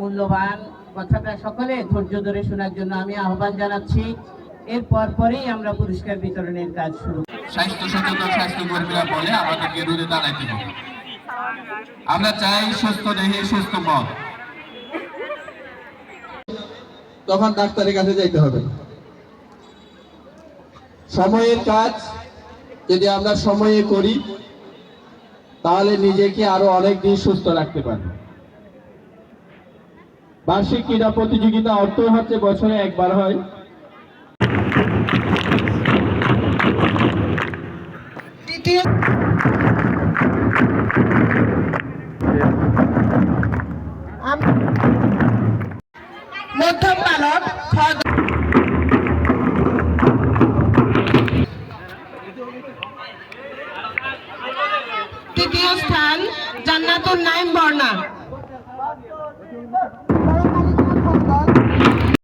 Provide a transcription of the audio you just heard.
মূল্যবান কথাটা সকলে ধৈর্য ধরে শোনার জন্য আমি আহ্বান জানাচ্ছি। এরপর পরেই আমরা পুরস্কার বিতরণের কাজ শুরু। স্বাস্থ্য সচেতন স্বাস্থ্যকর্মীরা বলে আমাদেরকে রোদে দাঁড়াইতে হবে। আমরা চাই সুস্থ দেহে সুস্থ মন। তখন ডাক্তারের কাছে যাইতে হবে। সময়ের কাজ যদি আমরা সময়ে করি তাহলে নিজেকে আরো অনেক দিন সুস্থ রাখতে পারব। বার্ষিক ক্রীড়া প্রতিযোগিতা অর্থ হচ্ছে বছরে একবার হয়। মধ্যম বালক তৃতীয় স্থান জান্নাতুন নাইম বর্ণা।